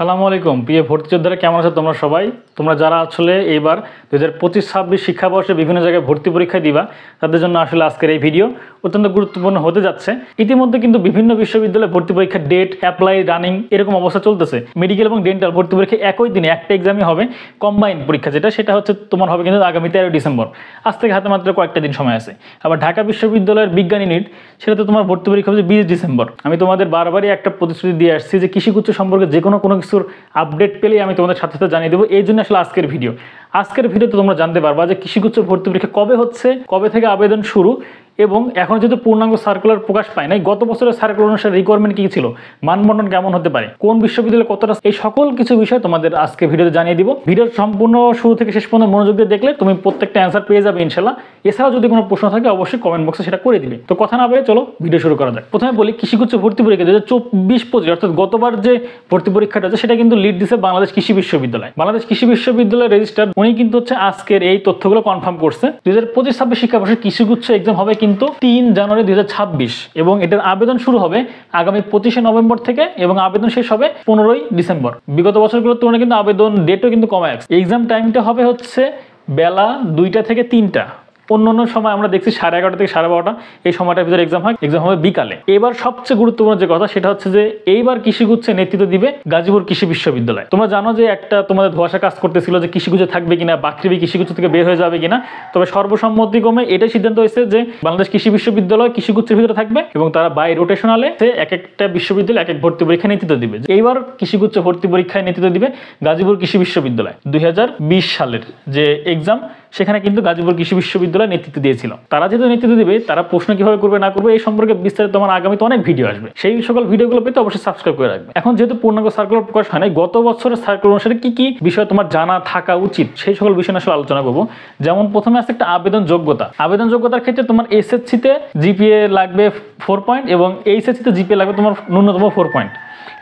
সালামু আলাইকুম প্রিয় ভর্তি যোদ্ধারা, কেমন আছো তোমরা সবাই? তোমরা যারা আসলে এবার 2025-26 শিক্ষাবর্ষে বিভিন্ন জায়গায় ভর্তি পরীক্ষা দিবা, তাদের জন্য আসলে আজকের এই ভিডিও অত্যন্ত গুরুত্বপূর্ণ হতে যাচ্ছে। ইতিমধ্যে কিন্তু বিভিন্ন বিশ্ববিদ্যালয়ে ভর্তি পরীক্ষার ডেট, অ্যাপ্লাই, রানিং এরকম অবস্থা চলতেছে। মেডিকেল এবং ডেন্টাল ভর্তি পরীক্ষা একই দিনে একটা এক্সামই হবে, কম্বাইন পরীক্ষা সেটা হচ্ছে তোমার হবে কিন্তু আগামী 13 ডিসেম্বর। আজ থেকে হাতে মাত্র কয়েকটা দিন সময় আছে। আবার ঢাকা বিশ্ববিদ্যালয়ের বিজ্ঞান ইউনিট, সেটা তো তোমার ভর্তি পরীক্ষা হচ্ছে 20 ডিসেম্বর। আমি তোমাদের বারবারই একটা প্রতিশ্রুতি দিয়ে আসছি যে কৃষিগুচ্ছ সম্পর্কে যে কোনো কিছুর আপডেট পেলেই আমি তোমাদের সাথে সাথে জানিয়ে দেবো। এই জন্য আসলে আজকের ভিডিওতে তোমরা জানতে পারবা যে কৃষিগুচ্ছ ভর্তি পরীক্ষা কবে হচ্ছে, কবে থেকে আবেদন শুরু, এবং এখন যেহেতু পূর্ণাঙ্গ সার্কুলার প্রকাশ পায় নাই, গত বছরের সার্কুলার অনুসারে রিকোয়ারমেন্ট কী ছিল, মানবন্টন কেমন হতে পারে, কোন বিশ্ববিদ্যালয়ে কতটা, এই সকল কিছু বিষয় তোমাদের আজকে ভিডিওতে জানিয়ে দিব। ভিডিওর সম্পূর্ণ শুরু থেকে শেষ পর্যন্ত মনোযোগ দিয়ে দেখলে তুমি প্রত্যেকটা অ্যান্সার পেয়ে যাবে ইনশাল্লাহ। এছাড়াও যদি কোনো প্রশ্ন থাকে অবশ্যই কমেন্ট বক্সে সেটা করে দিবে। তো কথা না বলে চলো ভিডিও শুরু করা যাক। প্রথমে বলি, কৃষিগুচ্ছ ভর্তি পরীক্ষা 2024-25 অর্থাৎ গতবার যে ভর্তি পরীক্ষাটা আছে সেটা কিন্তু লিড দিচ্ছে বাংলাদেশ কৃষি বিশ্ববিদ্যালয়। বাংলাদেশ কৃষি বিশ্ববিদ্যালয়ের রেজিস্ট্রার উনি কিন্তু হচ্ছে আজকের এই তথ্যগুলো কনফার্ম করছে। 2025-26 শিক্ষাবর্ষে কৃষিগুচ্ছ এক্সাম হবে কিন্তু 3 জানুয়ারি 2026, এবং এটার আবেদন শুরু হবে আগামী 25শে নভেম্বর থেকে এবং আবেদন শেষ হবে 15ই ডিসেম্বর। বিগত বছরগুলোর তুলনায় কিন্তু আবেদন ডেটও কিন্তু কমে আসছে। এক্সাম টাইমটা হবে হচ্ছে বেলা 2টা থেকে 3টা। অন্য সময় আমরা দেখছি 11:30 থেকে 12:30 এই সময়টার ভিতরে এক্সাম হয়। এক্সাম হবে বিকালে। এবার সবচেয়ে গুরুত্বপূর্ণ যে কথা সেটা হচ্ছে যে এইবার কৃষিগুচ্ছে নেতৃত্ব দিবে গাজীপুর কৃষি বিশ্ববিদ্যালয়। তোমরা জানো যে একটা তোমাদের ধোঁয়াশা কাজ করতেছিল যে কৃষিগুচ্ছ থাকবে কিনা, বাকৃবি কৃষিগুচ্ছ থেকে বের হয়ে যাবে কিনা। তবে সর্বসম্মতিক্রমে এটাই সিদ্ধান্ত হয়েছে যে বাংলাদেশ কৃষি বিশ্ববিদ্যালয় কৃষিগুচ্ছের ভিতরে থাকবে এবং তারা বাই রোটেশনালে এক একটা বিশ্ববিদ্যালয় এক এক ভর্তি পরীক্ষা নেতৃত্ব দিবে। এইবার কৃষিগুচ্ছ ভর্তি পরীক্ষায় নেতৃত্ব দিবে গাজীপুর কৃষি বিশ্ববিদ্যালয়। 2020 সালের যে এক্সাম, সেখানে কিন্তু গাজীপুর কৃষি বিশ্ববিদ্যালয় নেতৃত্ব দিয়েছিল। তারা যেহেতু নেতৃত্ব দিবে, তারা প্রশ্ন কিভাবে করবে না করবে এই সম্পর্কে বিস্তারিত তোমার আগামীতে অনেক ভিডিও আসবে। সেই সকল ভিডিওগুলো পেতে অবশ্যই সাবস্ক্রাইব করে রাখবে। এখন যেহেতু পূর্ণাঙ্গ সার্কুলার প্রকাশ হয় নাই, গত বছরের সার্কুলার অনুসারে কি কি বিষয় তোমার জানা থাকা উচিত সেই সকল বিষয় আসলে আলোচনা করবো। যেমন প্রথমে আছে একটা আবেদন যোগ্যতা। আবেদন যোগ্যতার ক্ষেত্রে তোমার এসএসসিতে জিপিএ লাগবে 4 পয়েন্ট এবং এইচএসসিতে জিপিএ লাগবে তোমার ন্যূনতম 4 পয়েন্ট।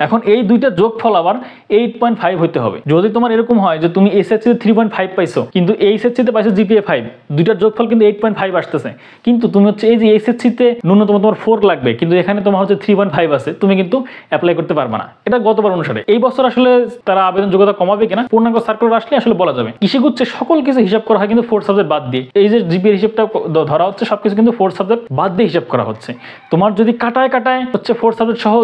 এখন এই দুইটা যোগফল আবার 8.5 হতে হবে। যদি তোমার এরকম হয় যে তুমি এসএসসিতে 3.5 পাইছো কিন্তু এইচএসসিতে পাইছো জিপিএ 5, দুইটার যোগফল কিন্তু 8.5 আসতেছে, কিন্তু তুমি হচ্ছে এই যে এইচএসসিতে ন্যূনতম তোমার 4 লাগবে কিন্তু এখানে তোমার হচ্ছে 3.5 আছে, তুমি কিন্তু অ্যাপ্লাই করতে পারবে না। এটা গতবার অনুসারে। এই বছর আসলে তারা আবেদন যোগ্যতা কমাবে কিনা পূর্ণাঙ্গ সার্কুলার আসলে আসলে বলা যাবে। কৃষিগুচ্ছে সকল কিছু হিসাব করা হয় কিন্তু 4 সাবজেক্ট বাদ দিয়ে। এই যে জিপিএর হিসাবটা ধরা হচ্ছে সবকিছু কিন্তু 4 সাবজেক্ট বাদ দিয়ে হিসাব করা হচ্ছে। তোমার যদি কাটায় হচ্ছে 4 সাবজেক্ট সহ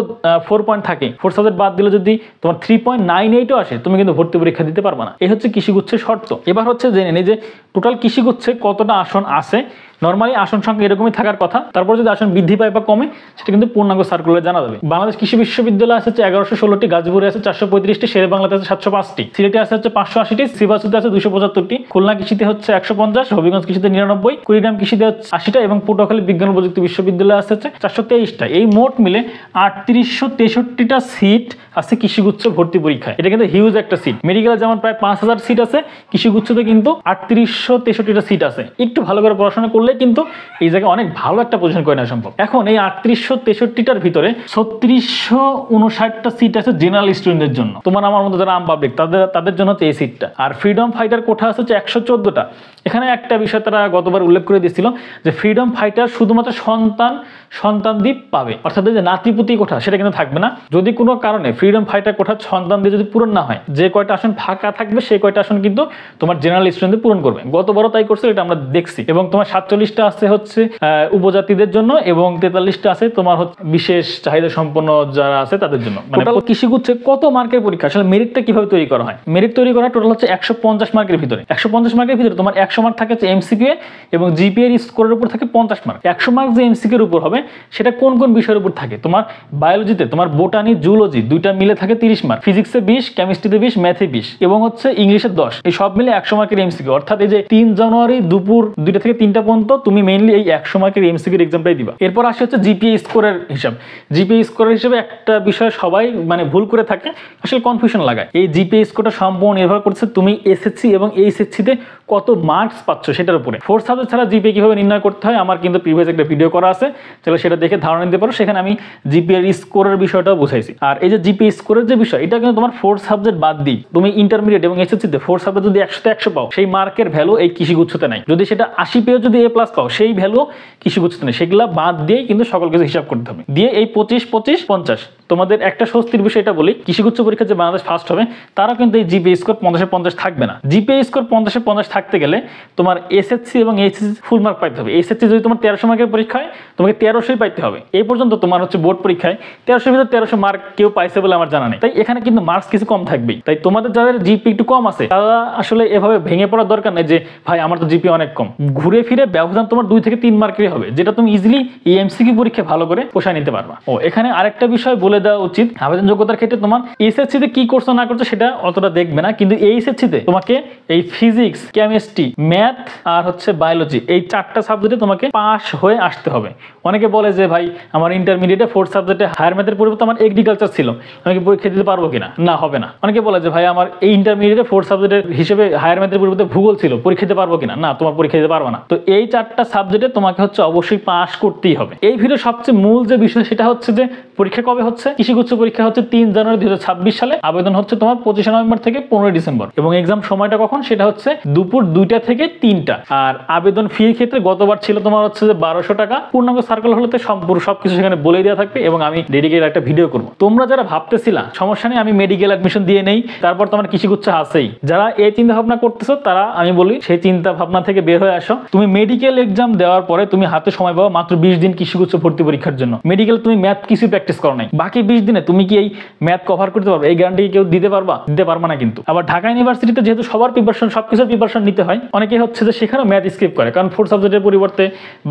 4 পয়েন্ট থাকে, 4 সাবজেক্ট বাদ দিলে যদি তোমার 3.98ও আসে, তুমি কিন্তু ভর্তি পরীক্ষা দিতে পারবে না। এই হচ্ছে কৃষিগুচ্ছের শর্ত। এবার হচ্ছে জেনে নিই যে টোটাল কৃষিগুচ্ছে কতটা আসন আছে। নর্মালি আসন সংখ্যা এরকমই থাকার কথা, তারপর যদি আসন বৃদ্ধি পায় বা কমে সেটা কিন্তু পূর্ণাঙ্গ সার্কুলারে জানা যাবে। বাংলাদেশ কৃষি বিশ্ববিদ্যালয় আছে 1116টি, গাজীপুরে আছে 435টি, শেরে বাংলাতে আছে 705টি, সিলেটে আছে 580টি, শ্রীবাসুতে আছে 275টি, খুলনা কৃষিতে হচ্ছে 150, হবিগঞ্জ কৃষিতে 99, কুড়িগ্রাম কৃষিতে হচ্ছে 80টা এবং পটুয়াখালী বিজ্ঞান ও প্রযুক্তি বিশ্ববিদ্যালয় আছে 423টা। এই মোট মিলে 3863টা সিট আছে কৃষিগুচ্ছ ভর্তি পরীক্ষায়। এটা কিন্তু হিউজ একটা সিট। মেডিকেলে যেমন প্রায় 5000 সিট আছে, কৃষিগুচ্ছতে কিন্তু 3863টা সিট আছে। একটু ভালো করে পড়াশোনা করলে কিন্তু এই জায়গায় অনেক ভালো একটা পজিশন করে নেওয়া সম্ভব। এখন এই 3863টার ভিতরে 3659টা সিট আছে জেনারেল স্টুডেন্টদের জন্য, তোমার আমার মতো যারা আম পাবলিক তাদের জন্য হচ্ছে এই সিটটা। আর ফ্রিডম ফাইটার কোঠা আছে 114টা। এখানে একটা বিষয় তারা গতবার উল্লেখ করে দিয়েছিল যে ফ্রিডম ফাইটার শুধুমাত্র সন্তানদ্বীপ পাবে, অর্থাৎ যে নাতিপুতি কোঠা সেটা কিন্তু থাকবে না। যদি কোনো কারণে ফ্রিডম ফাইটার কোঠার সন্তান দিয়ে যদি পূরণ না হয়, যে কয়টা আসন ফাঁকা থাকবে সেই কয়টা আসন কিন্তু তোমার জেনারেল স্টুডেন্টদের পূরণ করবে। গতবারও তাই করছে, এটা আমরা দেখছি। এবং তোমার 47টা আছে হচ্ছে উপজাতিদের জন্য এবং 43টা আছে তোমার হচ্ছে বিশেষ চাহিদা সম্পন্ন যারা আছে তাদের জন্য। মানে কৃষিগুচ্ছে কত মার্কের পরীক্ষা, আসলে মেরিটটা কিভাবে তৈরি করা হয়? মেরিট তৈরি করা টোটাল হচ্ছে 150 মার্কের ভিতরে। 150 মার্কের ভিতরে তোমার 100 মার্ক থাকে হচ্ছে এমসিকিউ এবং জিপিএর স্কোরের উপর থাকে 50 মার্ক। 100 মার্ক যে এমসিকিউর উপর হবে সেটা কোন কোন বিষয়ের উপর থাকে? তোমার বায়োলজিতে তোমার বোটানি, জুলজি দুইটা মিলে থাকে 30 মার্ক, ফিজিক্সে 20, কেমিস্ট্রিতে 20, ম্যাথে 20 এবং হচ্ছে ইংলিশে 10। এই সব মিলে 100 মার্কের এমসিকিউ। অর্থাৎ এই যে 3 জানুয়ারি দুপুর 2টা থেকে 3টা পর্যন্ত তুমি মেইনলি এই 100 মার্কের এমসিকিউর এক্সামটাই দিবা। এরপর আসে হচ্ছে জিপিএ স্কোরের হিসাব। জিপিএ স্কোরের হিসেবে একটা বিষয় সবাই মানে ভুল করে থাকে, আসলে কনফিউশন লাগায়। এই জিপিএ স্কোরটা সম্পূর্ণ নির্ভর করছে তুমি এসএসসি এবং এইচএসসিতে কত মার্কস পাচ্ছ সেটার উপরে। 4 সাবজেক্ট ছাড়া জিপিএ কিভাবে নির্ণয় করতে হয় আমার কিন্তু প্রিভিয়াস একটা ভিডিও করা আছে, চলো সেটা দেখে ধারণা নিতে পারো। সেখানে আমি জিপিএ স্কোরের বিষয়টাও বুঝাইছি। আর এই যে জিপিএ জিপি স্কোরের যে বিষয়, এটা কিন্তু তোমার 4 সাবজেক্ট বাদ দিই তুমি ইন্টারমিডিয়েট এবং এসএসসিতে 4 সাবজেক্ট যদি 100তে 100 পাও, সেই মার্কের ভ্যালু এই কৃষিগুচ্ছতে নাই। যদি সেটা 80 পেয়েও যদি A+ পাও, সেই ভ্যালু কৃষিগুচ্ছতে নেই। সেগুলা বাদ দিয়েই কিন্তু সকল কিছু হিসাব করতে হবে। দিয়ে এই 25 25 50 তোমাদের একটা স্বস্তির বিষয় এটা বলি, কৃষিগুচ্ছ পরীক্ষা যে বাংলাদেশ ফার্স্ট হবে তারা কিন্তু এই জিপিএ স্কোর 50-এ 50 থাকবে না। জিপিএ স্কোর 50-এ 50 থাকতে গেলে তোমার এসএসসি এবং এইচএসসি ফুল মার্ক পাইতে হবে। এসএসসি যদি তোমার 1300 মার্কের পরীক্ষা হয়, তোমাকে 1300ই পাইতে হবে। এই পর্যন্ত তোমার হচ্ছে বোর্ড পরীক্ষায় 1300 ভিতরে 1300 মার্ক কেউ পাইছে বলে আমার জানা নেই। তাই এখানে কিন্তু মার্কস কিছু কম থাকবেই। তাই তোমাদের যাদের জিপি একটু কম আছে তারা আসলে এভাবে ভেঙে পড়ার দরকার নেই যে ভাই আমার তো জিপি অনেক কম। ঘুরে ফিরে ব্যবধান তোমার 2 থেকে 3 মার্কেরই হবে, যেটা তুমি ইজিলি এই এমসিকিউ পরীক্ষা ভালো করে পোষায় নিতে পারবা। এখানে আরেকটা বিষয় বলে দেওয়া উচিত, আবেদন যোগ্যতার ক্ষেত্রে তোমার এসএসসি তে কি করছো না করছো সেটা অতটা দেখবে না, কিন্তু এইচএসসি তে তোমাকে এই ফিজিক্স, কেমিস্ট্রি, ম্যাথ আর হচ্ছে বায়োলজি এই 4টা সাবজেক্টে তোমাকে পাস হয়ে আসতে হবে। অনেকে বলে যে ভাই আমার ইন্টারমিডিয়েটে 4 সাবজেক্টে হায়ার ম্যাথের পরিবর্তে আমার এগ্রিকালচার ছিল, আমি কি পরীক্ষা দিতে পারবো কিনা? না, হবে না। অনেকে বলে যে ভাই আমার এই ইন্টারমিডিয়েটে 4 সাবজেক্টের হিসেবে হায়ার ম্যাথের পরিবর্তে ভূগোল ছিল, পরীক্ষা দিতে পারবো কিনা? না, তোমার পরীক্ষা দিতে পারবো না। তো এই 4টা সাবজেক্টে তোমাকে হচ্ছে অবশ্যই পাস করতেই হবে। এই ভিডিও সবচেয়ে মূল যে বিষয় সেটা হচ্ছে যে পরীক্ষা কবে হচ্ছে। কৃষিগুচ্ছ পরীক্ষা হচ্ছে 3 জানুয়ারি 2026 সালে। আবেদন হচ্ছে তোমার 25 নভেম্বর থেকে 15 ডিসেম্বর এবং এক্সাম সময়টা কখন সেটা হচ্ছে দুপুর 2টা থেকে 3টা। আর আবেদন ফির ক্ষেত্রে গতবার ছিল তোমার হচ্ছে যে 1200 টাকা। পূর্ণাঙ্গ সার্কুলার হলে সম্পূর্ণ সবকিছু সেখানে বলে দেওয়া থাকবে এবং আমি ডেডিকেটেড একটা ভিডিও করবো। তোমরা যারা ভাবতেছিলা সমস্যা নেই আমি মেডিকেল অ্যাডমিশন দিয়ে নেই, তারপর তোমার কৃষিগুচ্ছ আছেই, যারা এই চিন্তা ভাবনা করতেছো তারা আমি বলি সেই চিন্তা ভাবনা থেকে বের হয়ে আসো। তুমি মেডিকেল এক্সাম দেওয়ার পরে তুমি হাতে সময় পাবো মাত্র 20 দিন কৃষিগুচ্ছ ভর্তি পরীক্ষার জন্য। মেডিকেল তুমি ম্যাথ কিছু প্র্যাকটিস করো নাই, বাকি 20 দিনে তুমি কি এই ম্যাথ কভার করতে পারবে? এই গ্যারান্টি কেউ দিতে পারবা না কিন্তু। আবার ঢাকা ইউনিভার্সিটিতে যেহেতু সবার প্রিপারেশন সবকিছুর প্রিপারেশন নিতে হয়, অনেকে হচ্ছে যে সেখানে ম্যাথ স্কিপ করে, কারণ 4 সাবজেক্টের পরিবর্তে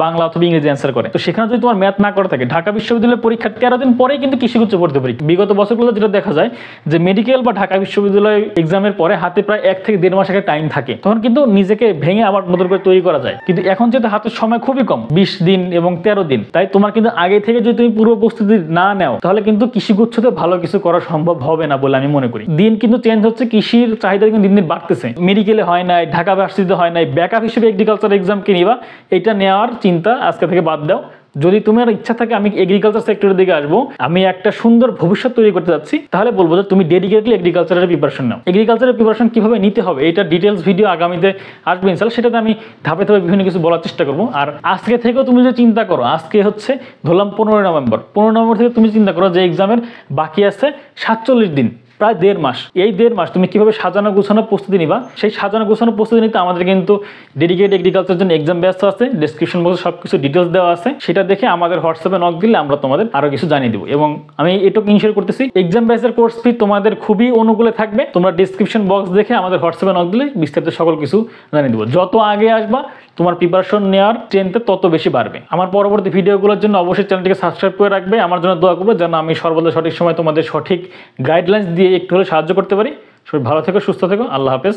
বাংলা অথবা ইংরেজি অ্যান্সার করে। তো সেখানে যদি তোমার ম্যাথ না করে থাকে, ঢাকা বিশ্ববিদ্যালয়ের পরীক্ষা 13 দিন পরেই কিন্তু কৃষিগুচ্ছ ভর্তি পরীক্ষা। বিগত বছরগুলো যেটা দেখা যায় যে মেডিকেল বা ঢাকা বিশ্ববিদ্যালয় এক্সামের পরে হাতে প্রায় 1 থেকে 1.5 মাস একটা টাইম থাকে, তখন কিন্তু নিজেকে ভেঙে আবার নতুন করে তৈরি করা যায়। কিন্তু এখন যেহেতু হাতের সময় খুবই কম, 20 দিন এবং 13 দিন, তাই তোমার কিন্তু আগে থেকে যদি তুমি পূর্ব প্রস্তুতি না নাও তাহলে কিন্তু কৃষিগুচ্ছতে ভালো কিছু করা সম্ভব হবে না বলে আমি মনে করি। দিন কিন্তু চেঞ্জ হচ্ছে, কৃষির চাহিদা কিন্তু দিন দিন বাড়তেছে। মেডিকেলে হয় নাই, ঢাকা ভার্সিটিতে হয় নাই, ব্যাকআপ হিসেবে এগ্রিকালচার এক্সামকে নিবা, এটা নেওয়ার চিন্তা আজকে থেকে বাদ দাও। যদি তোমার ইচ্ছা থাকে আমি এগ্রিকালচার সেক্টরের দিকে আসবো, আমি একটা সুন্দর ভবিষ্যৎ তৈরি করতে যাচ্ছি, তাহলে বলবো যে তুমি ডেডিকেটলি এগ্রিকালচারের প্রিপারেশন নাও। এগ্রিকালচারের প্রিপারেশন কিভাবে নিতে হবে এটা ডিটেলস ভিডিও আগামীতে আসবে ইনশাআল্লাহ, সেটাতে আমি ধাপে ধাপে বিভিন্ন কিছু বলার চেষ্টা করবো। আর আজকে থেকেও তুমি যে চিন্তা করো, আজকে হচ্ছে ধরলাম 15 নভেম্বর, 15 নভেম্বর থেকে তুমি চিন্তা করো যে এক্সামের বাকি আছে 47 দিন, প্রায় 1.5 মাস। এই 1.5 মাস তুমি কিভাবে সাজানো গোছানো প্রস্তুতি নিবা, সেই সাজানো গোছানো প্রস্তুতি নিতে আমাদের কিন্তু ডেডিকেটেড এগ্রিকালচার জন্য এক্সাম ব্যাচ আছে, ডেসক্রিপশন বক্সে সবকিছু ডিটেলস দেওয়া আছে, সেটা দেখে আমাদের হোয়াটসঅ্যাপে নক দিলে আমরা তোমাদের আরো কিছু জানিয়ে দেবো। এবং আমি এটুকু ইনশিওর করতেছি এক্সাম ব্যাচের কোর্স ফি তোমাদের খুবই অনুকূলে থাকবে। তোমরা ডেসক্রিপশন বক্স দেখে আমাদের হোয়াটসঅ্যাপে নক দিলে বিস্তারিত সকল কিছু জানিয়ে দেবো। যত আগে আসবা তোমার প্রিপারেশন নেওয়ার ট্রেনটা তত বেশি বাড়বে। আমার পরবর্তী ভিডিওগুলোর জন্য অবশ্যই চ্যানেলটিকে সাবস্ক্রাইব করে রাখবে, আমার জন্য দোয়া করবে যেন আমি সর্বদা সঠিক সময় তোমাদের সঠিক গাইডলাইন্স দিয়ে একটু হলে সাহায্য করতে পারি। সবাই ভালো থেকো, সুস্থ থেকো, আল্লাহ হাফেজ।